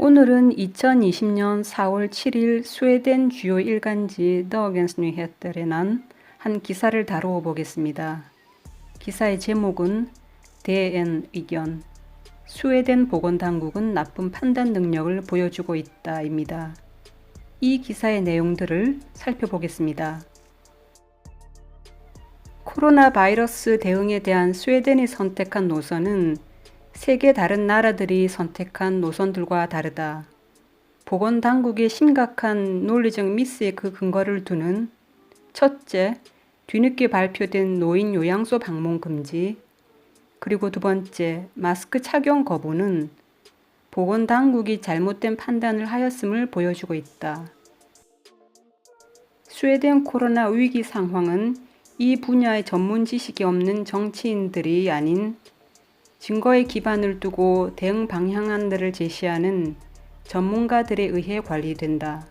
오늘은 2020년 4월 7일 스웨덴 주요 일간지 Dagens Nyheter에 난 한 기사를 다루어 보겠습니다. 기사의 제목은 DN 의견, 스웨덴 보건당국은 나쁜 판단 능력을 보여주고 있다입니다. 이 기사의 내용들을 살펴보겠습니다. 코로나 바이러스 대응에 대한 스웨덴이 선택한 노선은 세계 다른 나라들이 선택한 노선들과 다르다. 보건당국의 심각한 논리적 미스에 그 근거를 두는 첫째, 뒤늦게 발표된 노인 요양소 방문 금지, 그리고 두 번째, 마스크 착용 거부는 보건당국이 잘못된 판단을 하였음을 보여주고 있다. 스웨덴 코로나 위기 상황은 이 분야의 전문 지식이 없는 정치인들이 아닌 증거에 기반을 두고 대응 방향안들을 제시하는 전문가들에 의해 관리된다.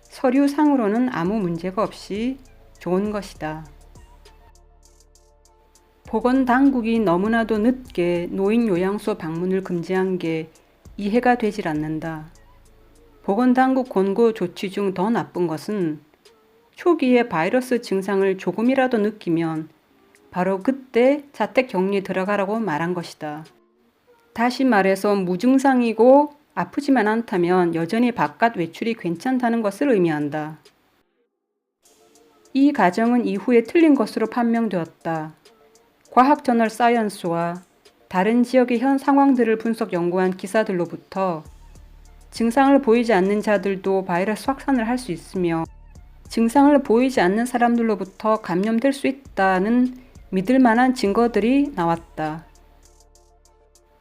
서류상으로는 아무 문제가 없이 좋은 것이다. 보건당국이 너무나도 늦게 노인 요양소 방문을 금지한 게 이해가 되질 않는다. 보건당국 권고 조치 중 더 나쁜 것은 초기에 바이러스 증상을 조금이라도 느끼면 바로 그때 자택 격리에 들어가라고 말한 것이다. 다시 말해서 무증상이고 아프지만 않다면 여전히 바깥 외출이 괜찮다는 것을 의미한다. 이 가정은 이후에 틀린 것으로 판명되었다. 과학저널 사이언스와 다른 지역의 현 상황들을 분석 연구한 기사들로부터 증상을 보이지 않는 자들도 바이러스 확산을 할 수 있으며 증상을 보이지 않는 사람들로부터 감염될 수 있다는 믿을 만한 증거들이 나왔다.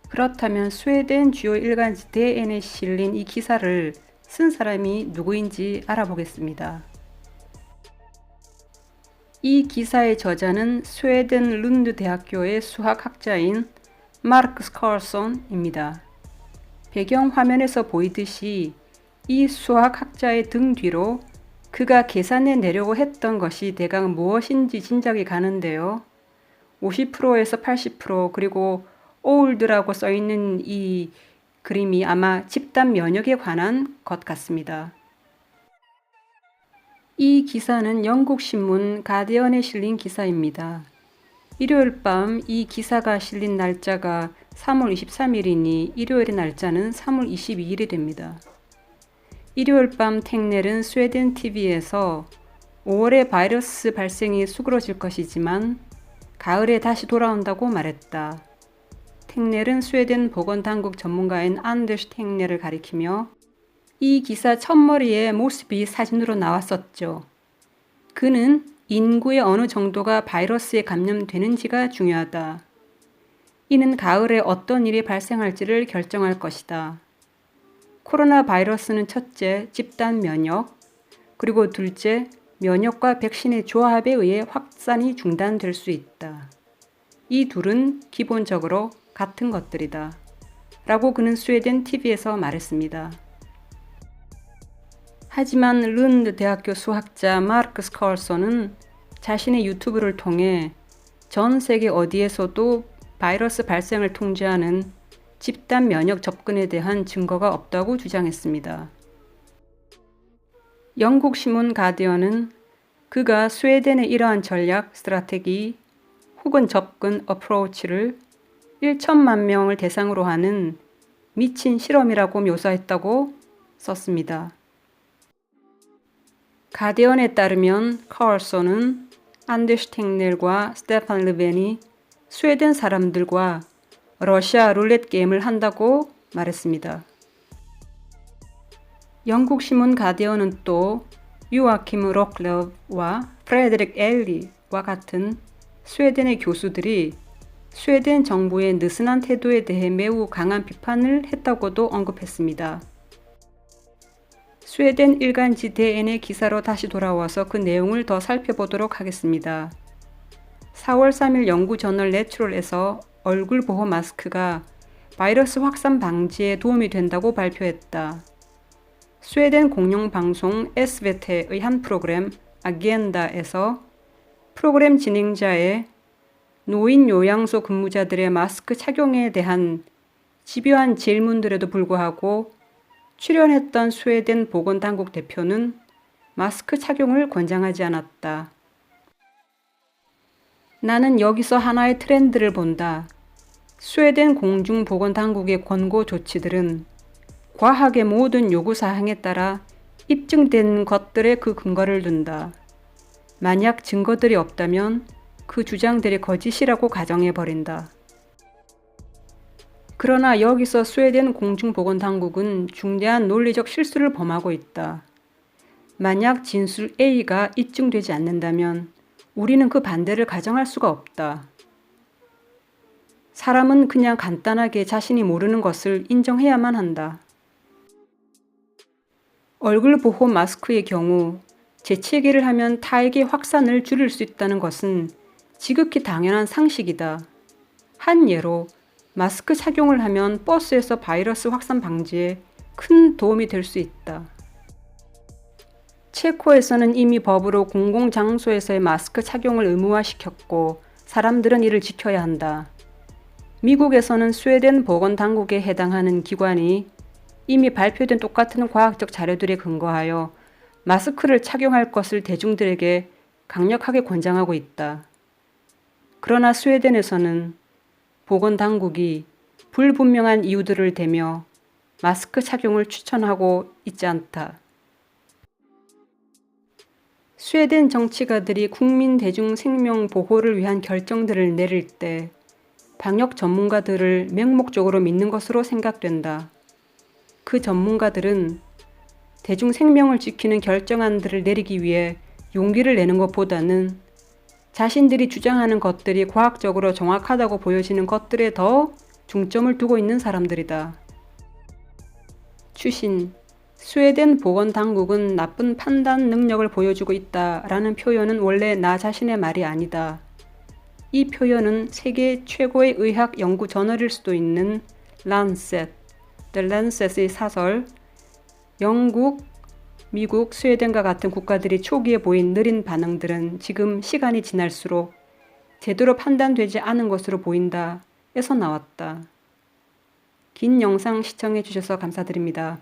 그렇다면 스웨덴 주요 일간지 DN에 실린 이 기사를 쓴 사람이 누구인지 알아보겠습니다. 이 기사의 저자는 스웨덴 룬드 대학교의 수학학자인 마르크스 카르손입니다. 배경 화면에서 보이듯이 이 수학학자의 등 뒤로 그가 계산해 내려고 했던 것이 대강 무엇인지 짐작이 가는데요. 50%에서 80% 그리고 old라고 써있는 이 그림이 아마 집단 면역에 관한 것 같습니다. 이 기사는 영국 신문 가디언에 실린 기사입니다. 일요일 밤 이 기사가 실린 날짜가 3월 23일이니 일요일의 날짜는 3월 22일이 됩니다. 일요일 밤 탱넬은 스웨덴 TV에서 5월에 바이러스 발생이 수그러질 것이지만 가을에 다시 돌아온다고 말했다. 탱넬은 스웨덴 보건당국 전문가인 안데르스 탱넬을 가리키며 이 기사 첫머리에 모습이 사진으로 나왔었죠. 그는 인구의 어느 정도가 바이러스에 감염되는지가 중요하다. 이는 가을에 어떤 일이 발생할지를 결정할 것이다. 코로나 바이러스는 첫째, 집단 면역, 그리고 둘째, 면역과 백신의 조합에 의해 확산이 중단될 수 있다. 이 둘은 기본적으로 같은 것들이다. 라고 그는 스웨덴 TV에서 말했습니다. 하지만 룬드 대학교 수학자 마르크스 카르손은 자신의 유튜브를 통해 전 세계 어디에서도 바이러스 발생을 통제하는 집단 면역 접근에 대한 증거가 없다고 주장했습니다. 영국 신문 가디언은 그가 스웨덴의 이러한 전략, 스트라테기 혹은 접근, 어프로치를 1천만 명을 대상으로 하는 미친 실험이라고 묘사했다고 썼습니다. 가디언에 따르면 카르손은 안데르스 탱넬과 스테판 르벤이 스웨덴 사람들과 러시아 룰렛 게임을 한다고 말했습니다. 영국 신문 가디언은 또 유아킴 록러와 프레드릭 엘리와 같은 스웨덴의 교수들이 스웨덴 정부의 느슨한 태도에 대해 매우 강한 비판을 했다고도 언급했습니다. 스웨덴 일간지 DN의 기사로 다시 돌아와서 그 내용을 더 살펴보도록 하겠습니다. 4월 3일 연구 저널 내추럴에서 얼굴 보호 마스크가 바이러스 확산 방지에 도움이 된다고 발표했다. 스웨덴 공영방송 SVT의 한 프로그램 아겐다에서 프로그램 진행자의 노인 요양소 근무자들의 마스크 착용에 대한 집요한 질문들에도 불구하고 출연했던 스웨덴 보건당국 대표는 마스크 착용을 권장하지 않았다. 나는 여기서 하나의 트렌드를 본다. 스웨덴 공중보건당국의 권고 조치들은 과학의 모든 요구사항에 따라 입증된 것들에 그 근거를 둔다. 만약 증거들이 없다면 그 주장들이 거짓이라고 가정해버린다. 그러나 여기서 스웨덴 공중보건당국은 중대한 논리적 실수를 범하고 있다. 만약 진술 A가 입증되지 않는다면 우리는 그 반대를 가정할 수가 없다. 사람은 그냥 간단하게 자신이 모르는 것을 인정해야만 한다. 얼굴 보호 마스크의 경우 재채기를 하면 타에게 확산을 줄일 수 있다는 것은 지극히 당연한 상식이다. 한 예로 마스크 착용을 하면 버스에서 바이러스 확산 방지에 큰 도움이 될 수 있다. 체코에서는 이미 법으로 공공장소에서의 마스크 착용을 의무화시켰고 사람들은 이를 지켜야 한다. 미국에서는 스웨덴 보건당국에 해당하는 기관이 이미 발표된 똑같은 과학적 자료들에 근거하여 마스크를 착용할 것을 대중들에게 강력하게 권장하고 있다. 그러나 스웨덴에서는 보건당국이 불분명한 이유들을 대며 마스크 착용을 추천하고 있지 않다. 스웨덴 정치가들이 국민 대중 생명 보호를 위한 결정들을 내릴 때 방역 전문가들을 맹목적으로 믿는 것으로 생각된다. 그 전문가들은 대중 생명을 지키는 결정안들을 내리기 위해 용기를 내는 것보다는 자신들이 주장하는 것들이 과학적으로 정확하다고 보여지는 것들에 더 중점을 두고 있는 사람들이다. 추신, 스웨덴 보건당국은 나쁜 판단 능력을 보여주고 있다라는 표현은 원래 나 자신의 말이 아니다. 이 표현은 세계 최고의 의학 연구 저널일 수도 있는 란셋, The Lancet의 사설, 영국, 미국, 스웨덴과 같은 국가들이 초기에 보인 느린 반응들은 지금 시간이 지날수록 제대로 판단되지 않은 것으로 보인다 에서 나왔다. 긴 영상 시청해 주셔서 감사드립니다.